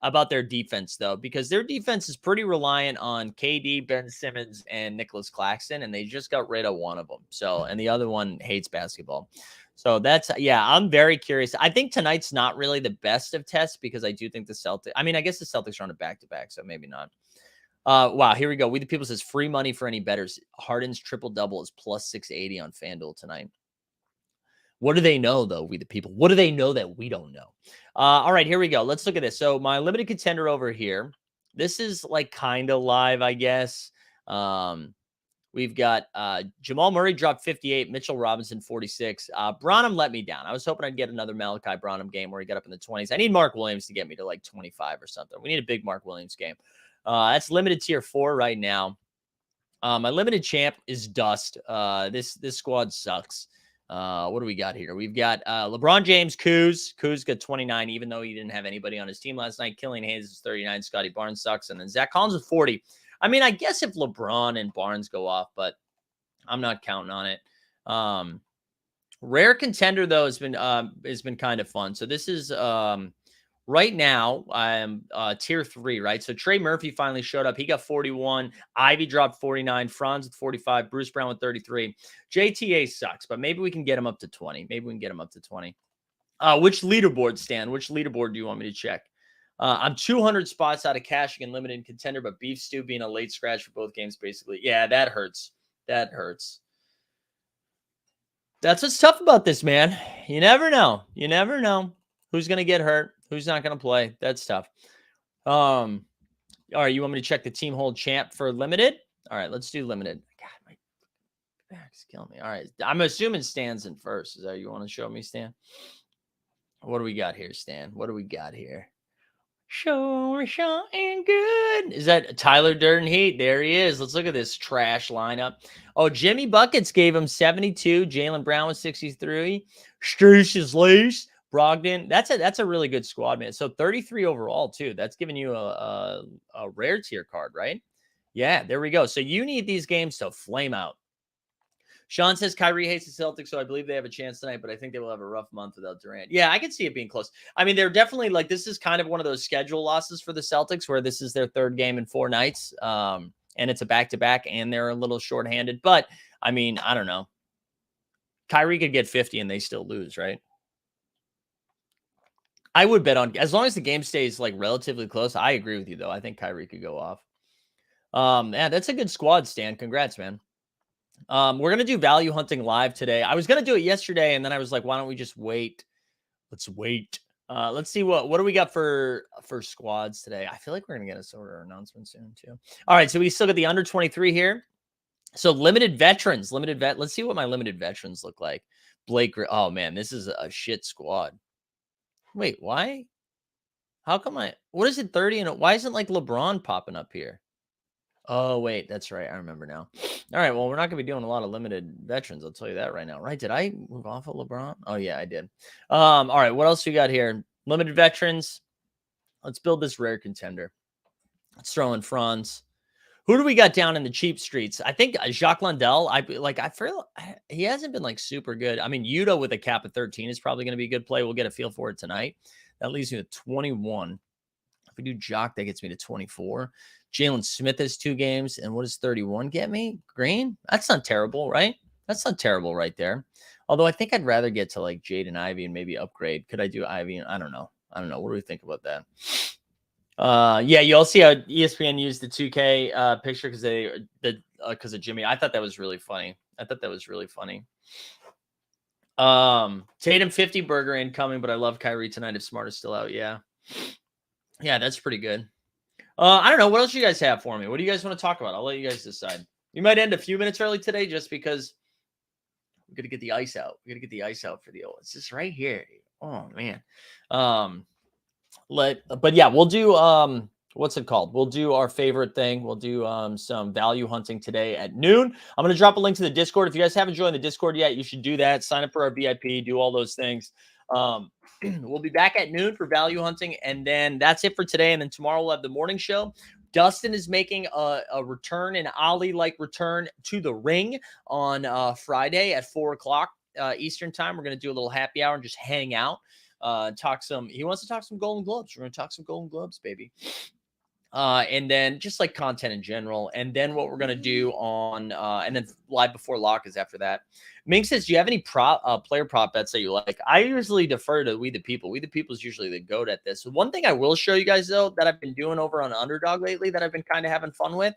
about their defense, though, because their defense is pretty reliant on KD, Ben Simmons, and Nicholas Claxton, and they just got rid of one of them. So, and the other one hates basketball. So I'm very curious. I think tonight's not really the best of tests because I do think the Celtics, I guess the Celtics are on a back-to-back, so maybe not. Wow, here we go. We the People says free money for any bettors. Harden's triple-double is plus 680 on FanDuel tonight. What do they know, though, we the people? What do they know that we don't know? All right, here we go. Let's look at this. So my limited contender over here, this is like kind of live, I guess. We've got Jamal Murray dropped 58, Mitchell Robinson 46. Branham let me down. I was hoping I'd get another Malachi Branham game where he got up in the 20s. I need Mark Williams to get me to like 25 or something. We need a big Mark Williams game. That's limited tier 4 right now. My limited champ is dust. This squad sucks. What do we got here? We've got LeBron James, Kuz. Kuz got 29, even though he didn't have anybody on his team last night. Killian Hayes is 39. Scotty Barnes sucks. And then Zach Collins with 40. I mean, I guess if LeBron and Barnes go off, but I'm not counting on it. Rare contender, though, has been kind of fun. So this is right now, I'm tier 3, right? So Trey Murphy finally showed up. He got 41. Ivy dropped 49. Franz with 45. Bruce Brown with 33. JTA sucks, but maybe we can get him up to 20. Maybe we can get him up to 20. Which leaderboard, Stan? Which leaderboard do you want me to check? I'm 200 spots out of cashing and limited contender, but Beef Stew being a late scratch for both games, basically. Yeah, that hurts. That hurts. That's what's tough about this, man. You never know. You never know who's going to get hurt, who's not going to play. That's tough. All right, you want me to check the team hold champ for limited? All right, let's do limited. God, my back's killing me. All right, I'm assuming Stan's in first. Is that you want to show me, Stan? What do we got here, Stan? What do we got here? Show me something good. Is that Tyler Durden Heat? There he is. Let's look at this trash lineup. Oh, Jimmy Buckets gave him 72. Jaylen Brown was 63. Stacius Lace. Brogdon. That's a really good squad, man. So 33 overall, too. That's giving you a rare tier card, right? Yeah, there we go. So you need these games to flame out. Sean says Kyrie hates the Celtics, so I believe they have a chance tonight, but I think they will have a rough month without Durant. Yeah, I can see it being close. I mean, they're definitely like, this is kind of one of those schedule losses for the Celtics where this is their third game in 4 nights, and it's a back-to-back, and they're a little shorthanded. But, I mean, I don't know. Kyrie could get 50 and they still lose, right? I would bet on, as long as the game stays like relatively close. I agree with you, though. I think Kyrie could go off. Yeah, that's a good squad, Stan. Congrats, man. We're going to do value hunting live today. I was going to do it yesterday, and then I was like, why don't we just wait? Let's wait. Let's see what do we got for squads today. I feel like we're going to get a sort of announcement soon too. All right, so we still got the under 23 here. So limited veterans, Let's see what my limited veterans look like. Blake. Oh man, this is a shit squad. Wait, why? How come what is it 30 and why isn't like LeBron popping up here? Oh, wait, that's right. I remember now. All right, well, we're not going to be doing a lot of limited veterans. I'll tell you that right now, right? Did I move off of LeBron? Oh, yeah, I did. All right, what else we got here? Limited veterans. Let's build this rare contender. Let's throw in Franz. Who do we got down in the cheap streets? I think Jacques Lundell. I feel he hasn't been like super good. I mean, Yuta with a cap of 13 is probably going to be a good play. We'll get a feel for it tonight. That leaves me with 21. If we do Jock, that gets me to 24. Jalen Smith has 2 games. And what does 31 get me? Green? That's not terrible, right? That's not terrible right there. Although I think I'd rather get to like Jaden Ivey and maybe upgrade. Could I do Ivey? I don't know. What do we think about that? Yeah, you all see how ESPN used the 2K picture because of Jimmy. I thought that was really funny. Tatum 50 burger incoming, but I love Kyrie tonight if Smart is still out. Yeah, that's pretty good. I don't know. What else you guys have for me? What do you guys want to talk about? I'll let you guys decide. We might end a few minutes early today just because we're going to get the ice out. For the old. It's just right here. Oh, man. But yeah, we'll do, what's it called? We'll do our favorite thing. We'll do some value hunting today at noon. I'm going to drop a link to the Discord. If you guys haven't joined the Discord yet, you should do that. Sign up for our VIP, do all those things. We'll be back at noon for value hunting, and then that's it for today. And then tomorrow we'll have the morning show. Dustin is making a return, an Ali-like return to the ring on Friday at 4 o'clock Eastern time. We're going to do a little happy hour and just hang out, he wants to talk some Golden Globes. We're going to talk some Golden Globes, baby. And then just like content in general. And then what we're going to do on, and then live before lock is after that. Ming says, do you have any player prop bets that you like? I usually defer to We the People. We the People is usually the goat at this. So one thing I will show you guys though, that I've been doing over on Underdog lately that I've been kind of having fun with,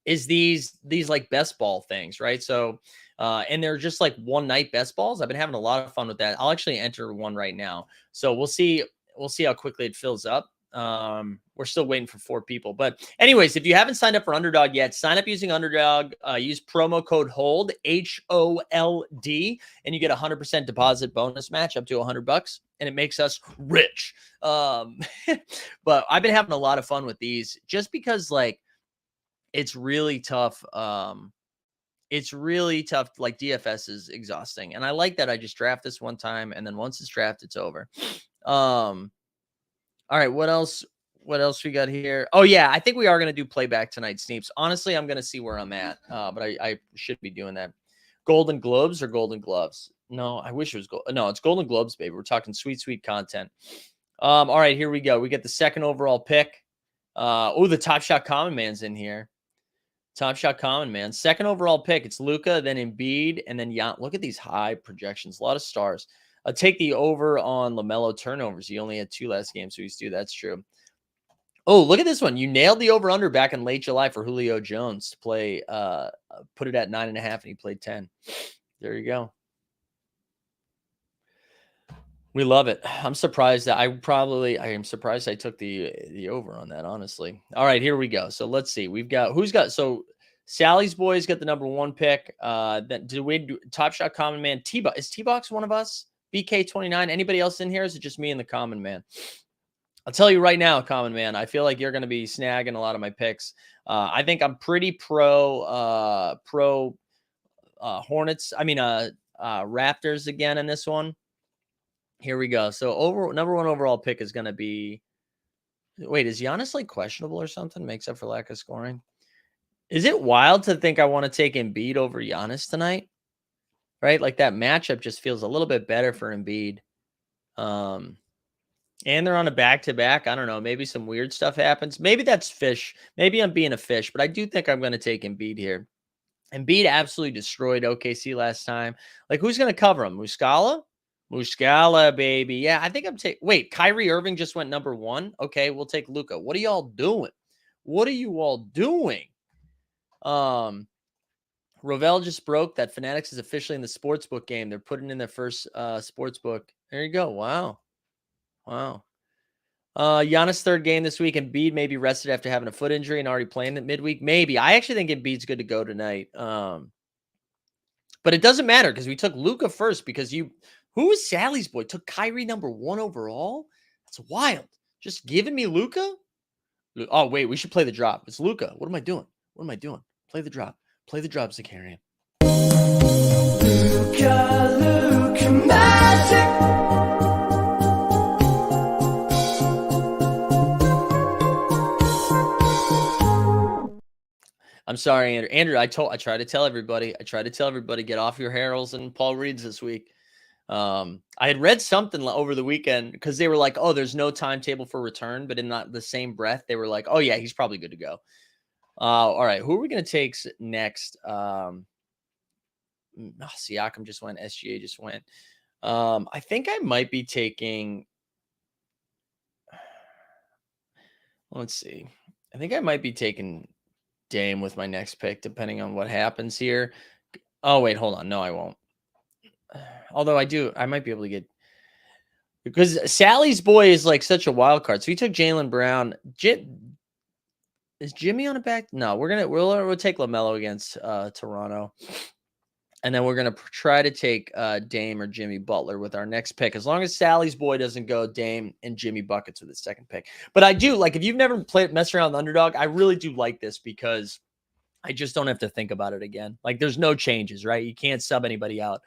is these like best ball things, right? So, and they're just like one night best balls. I've been having a lot of fun with that. I'll actually enter one right now. So we'll see how quickly it fills up. We're still waiting for 4 people, but anyways, if you haven't signed up for Underdog yet, sign up using Underdog, use promo code HOLD, HOLD, and you get 100% deposit bonus match up to $100, and it makes us rich. But I've been having a lot of fun with these just because like, it's really tough. It's really tough. Like DFS is exhausting. And I like that I just draft this one time and then once it's drafted, it's over. All right, what else? What else we got here? Oh yeah, I think we are gonna do playback tonight, Sneeps. Honestly, I'm gonna see where I'm at, but I should be doing that. Golden Globes or Golden Gloves? No, I wish it was gold. No, it's Golden Globes, baby. We're talking sweet, sweet content. All right, here we go. We get the second overall pick. Oh, the Top Shot Common Man's in here. Top Shot Common Man. Second overall pick. It's Luka, then Embiid, and then Jan. Look at these high projections. A lot of stars. Take the over on LaMelo turnovers. He only had 2 last games, so he's 2. That's true. Oh, look at this one. You nailed the over-under back in late July for Julio Jones to play. Put it at 9.5, and he played 10. There you go. We love it. I'm surprised that I am surprised I took the over on that, honestly. All right, here we go. So let's see. We've got so Sally's boys got the number 1 pick. Then do we do Top Shot Common Man? T-Box. Is T-Box one of us? BK29. Anybody else in here? Is it just me and the Common Man? I'll tell you right now, Common Man, I feel like you're going to be snagging a lot of my picks. I think I'm pretty pro Hornets. I mean, Raptors again in this one. Here we go. So number 1 overall pick is going to be. Wait, is Giannis like questionable or something? Makes up for lack of scoring. Is it wild to think I want to take Embiid over Giannis tonight? Right, like that matchup just feels a little bit better for Embiid. And they're on a back-to-back. I don't know. Maybe some weird stuff happens. Maybe that's fish. Maybe I'm being a fish, but I do think I'm going to take Embiid here. Embiid absolutely destroyed OKC last time. Like, who's going to cover him? Muscala? Muscala, baby. Yeah, I think I'm taking. Wait, Kyrie Irving just went number 1. Okay, we'll take Luka. What are y'all doing? What are you all doing? Rovell just broke that Fanatics is officially in the sportsbook game. They're putting in their first sportsbook. There you go. Wow. Giannis' 3rd game this week. Embiid may be rested after having a foot injury and already playing it midweek. Maybe. I actually think Embiid's good to go tonight. But it doesn't matter because we took Luka first because who is Sally's boy? Took Kyrie number 1 overall? That's wild. Just giving me Luka? Oh, wait, we should play the drop. It's Luka. What am I doing? Play the drop. Play the drop, Zakarian. Luka magic. I'm sorry, Andrew. I try to tell everybody. Get off your Harrells and Paul Reeds this week. I had read something over the weekend because they were like, "Oh, there's no timetable for return," but in the same breath, they were like, "Oh yeah, he's probably good to go." All right, who are we gonna take next? Siakam just went. SGA just went. I think I might be taking. Let's see. I think I might be taking Dame with my next pick, depending on what happens here. Oh, wait, hold on. No, I won't. Although I might be able to get because Sally's boy is like such a wild card. So he took Jaylen Brown. Is Jimmy on a back? No, we'll take LaMelo against Toronto. And then we're going to try to take Dame or Jimmy Butler with our next pick. As long as Sally's boy doesn't go, Dame and Jimmy buckets with his second pick. But I do, like, if you've never messed around with Underdog, I really do like this because I just don't have to think about it again. Like, there's no changes, right? You can't sub anybody out.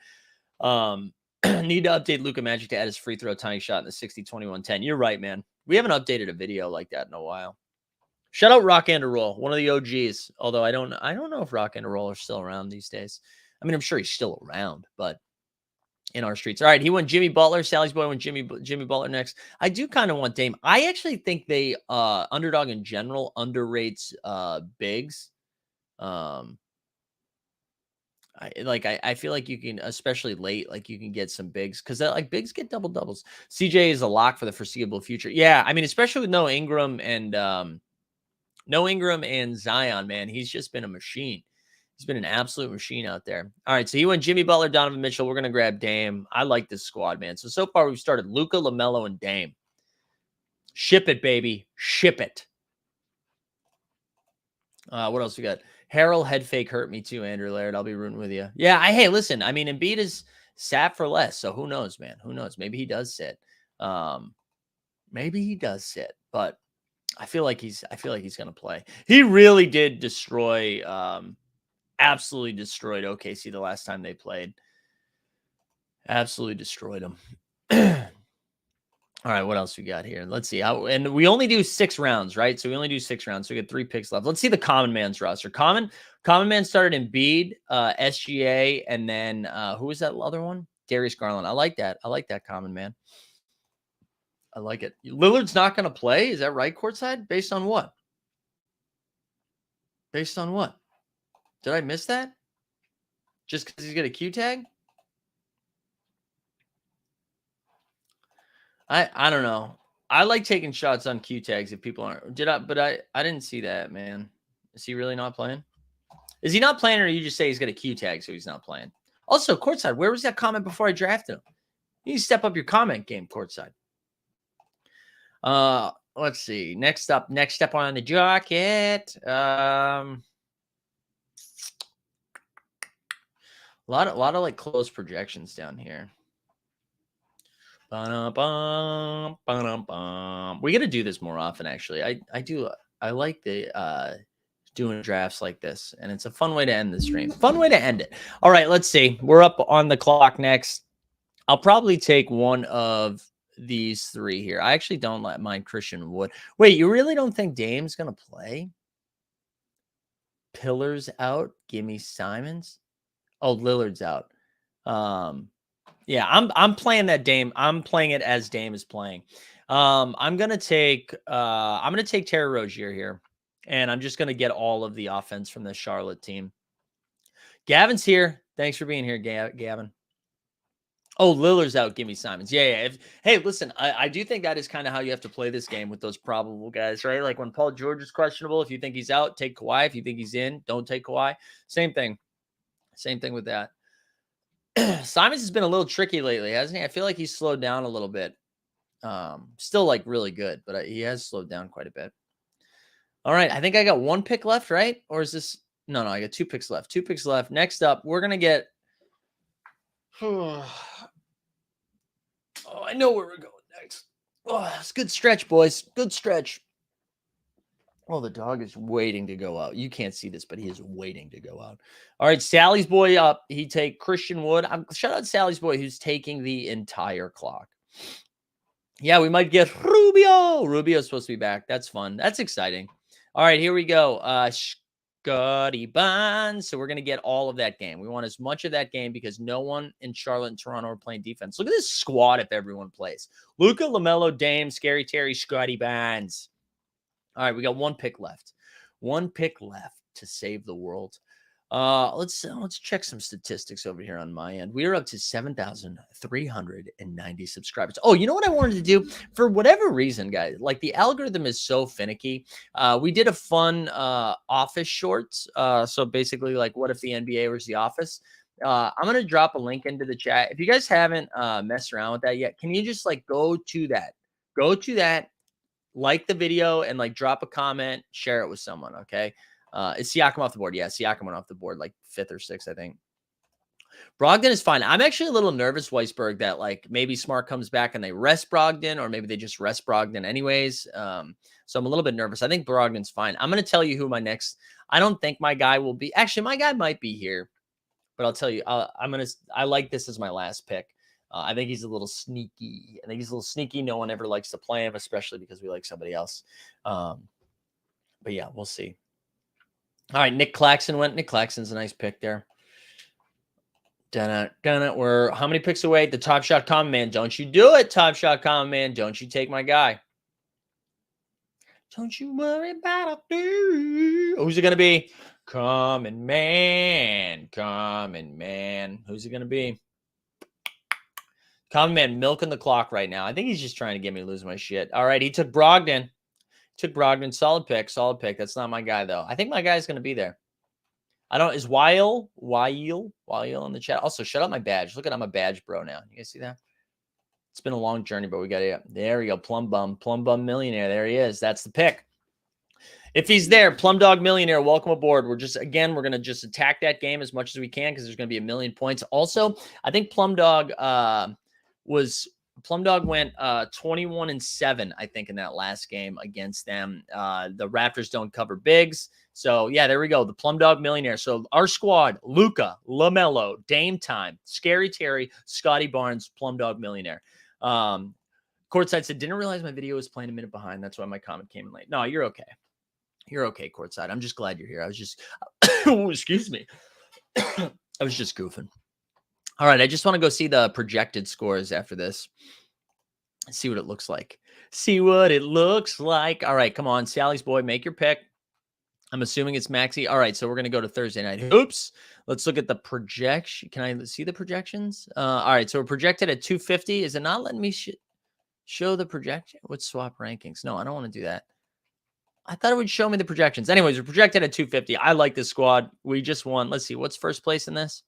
Need to update Luka Magic to add his free throw tiny shot in the 60-21-10. You're right, man. We haven't updated a video like that in a while. Shout out Rock and Roll, one of the OGs. Although I don't know if Rock and Roll are still around these days. I mean, I'm sure he's still around, but in our streets. All right, he went Jimmy Butler. Sally's boy went Jimmy Butler next. I do kind of want Dame. I actually think they Underdog in general underrates bigs. I feel like you can, especially late, like you can get some bigs because like bigs get double doubles. CJ is a lock for the foreseeable future. Yeah, I mean, especially with no Ingram and Zion, man, he's just been a machine. He's been an absolute machine out there. All right, so he went Jimmy Butler, Donovan Mitchell. We're going to grab Dame. I like this squad, man. So far we've started Luka, LaMelo, and Dame. Ship it, baby. Ship it. What else we got? Harrell head fake hurt me too, Andrew Laird. I'll be rooting with you. Yeah, hey, listen. I mean, Embiid is sat for less, so who knows, man? Who knows? Maybe he does sit. But I feel like he's going to play. He really did destroy, absolutely destroyed OKC the last time they played. Absolutely destroyed them. All right, what else we got here? Let's see. And we only do 6 rounds, right? So we only do 6 rounds. So we got 3 picks left. Let's see the common man's roster. Common man started Embiid, SGA, and then who was that other one? Darius Garland. I like that. I like that common man. I like it. Lillard's not going to play. Is that right, courtside? Based on what? Based on what? Did I miss that? Just because he's got a Q tag? I don't know. I like taking shots on Q tags if people aren't. But I didn't see that, man. Is he really not playing? Is he not playing, or you just say he's got a Q tag, so he's not playing? Also, courtside, where was that comment before I drafted him? You need to step up your comment game, courtside. Let's see. Next step on the jacket. A lot of like close projections down here. We got to do this more often, actually. I like the doing drafts like this, and it's a fun way to end the stream. Fun way to end it. All right, let's see. We're up on the clock next. I'll probably take one of these 3 here. I actually don't mind Christian Wood. Wait, you really don't think Dame's going to play? Pillars out. Gimme Simons. Oh, Lillard's out. Yeah, I'm playing that Dame. I'm playing it as Dame is playing. I'm gonna take Terry Rozier here, and I'm just gonna get all of the offense from the Charlotte team. Gavin's here. Thanks for being here, Gavin. Oh, Lillard's out. Give me Simons. Yeah. Hey, listen, I do think that is kind of how you have to play this game with those probable guys, right? Like when Paul George is questionable, if you think he's out, take Kawhi. If you think he's in, don't take Kawhi. Same thing. Same thing with that. Simons has been a little tricky lately, hasn't he? I feel like he's slowed down a little bit. Still like really good, but he has slowed down quite a bit. All right. I think I got 1 pick left, right? Or is this? No, I got 2 picks left. 2 picks left. Next up, we're going to get. Oh, I know where we're going next. Oh, it's a good stretch, boys. Good stretch. Oh, the dog is waiting to go out. You can't see this, but he is waiting to go out. All right, Sally's boy up. He take Christian Wood. Shout out Sally's boy, who's taking the entire clock. Yeah, we might get Rubio. Rubio's supposed to be back. That's fun. That's exciting. All right, here we go. Scotty Barnes. So we're going to get all of that game. We want as much of that game because no one in Charlotte and Toronto are playing defense. Look at this squad if everyone plays. Luka, LaMelo, Dame, Scary Terry, Scotty Barnes. All right, we got 1 pick left. 1 pick left to save the world. Let's check some statistics over here on my end. We are up to 7,390 subscribers. Oh, you know what I wanted to do? For whatever reason, guys, like the algorithm is so finicky. We did a fun Office shorts. So basically, like, what if the NBA was The Office? I'm gonna drop a link into the chat. If you guys haven't messed around with that yet, can you just like go to that, like the video, and like drop a comment, share it with someone. Okay. Is Siakam off the board? Yeah, Siakam went off the board like 5th or 6th, I think. Brogdon is fine. I'm actually a little nervous, Weisberg, that like maybe Smart comes back and they rest Brogdon, or maybe they just rest Brogdon anyways. So I'm a little bit nervous. I think Brogdon's fine. I'm going to tell you who my next. I don't think my guy will be. Actually, my guy might be here, but I'll tell you. I like this as my last pick. I think he's a little sneaky. No one ever likes to play him, especially because we like somebody else. But yeah, we'll see. All right, Nick Claxton went. Nick Claxton's a nice pick there. We're how many picks away? The Top Shot Common Man. Don't you do it, Top Shot Common Man. Don't you take my guy. Don't you worry about a thing. Who's it going to be? Common Man. Who's it going to be? Common Man milking the clock right now. I think he's just trying to get me to lose my shit. All right, he took Brogdon. Solid pick. That's not my guy, though. I think my guy's going to be there. Is Weil in the chat? Also, shut up my badge. Look at, I'm a badge bro now. You guys see that? It's been a long journey, but we got it. There we go. Plum Bum Millionaire. There he is. That's the pick. If he's there, Plum Dog Millionaire, welcome aboard. We're going to just attack that game as much as we can because there's going to be 1 million points. Also, I think Plum Dog was Plum Dog went 21-7, I think, in that last game against them. The Raptors don't cover bigs. So, yeah, there we go. The Plum Dog Millionaire. So, our squad, Luka, LaMelo, Dame Time, Scary Terry, Scotty Barnes, Plum Dog Millionaire. Courtside said, didn't realize my video was playing a minute behind. That's why my comment came in late. No, you're okay. You're okay, Courtside. I'm just glad you're here. I was just, oh, excuse me. I was just goofing. All right, I just want to go see the projected scores after this. See what it looks like. See what it looks like. All right, come on, Sally's boy, make your pick. I'm assuming it's Maxi. All right, so we're going to go to Thursday night. Oops. Let's look at the projection. Can I see the projections? All right, so we're projected at 250. Is it not letting me show the projection? What's swap rankings? No, I don't want to do that. I thought it would show me the projections. Anyways, we're projected at 250. I like this squad. We just won. Let's see. What's first place in this?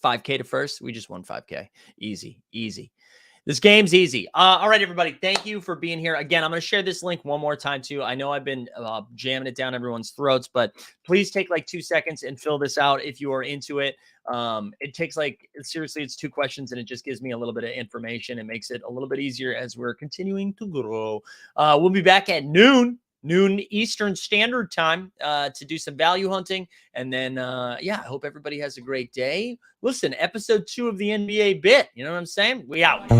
5K to first. We just won 5K. Easy, easy. This game's easy. All right, everybody. Thank you for being here. Again, I'm going to share this link one more time, too. I know I've been jamming it down everyone's throats, but please take like 2 seconds and fill this out if you are into it. It takes seriously, it's 2 questions, and it just gives me a little bit of information. It makes it a little bit easier as we're continuing to grow. We'll be back at noon Eastern Standard Time to do some value hunting. And then, yeah, I hope everybody has a great day. Listen, episode 2 of the NBA bit. You know what I'm saying? We out.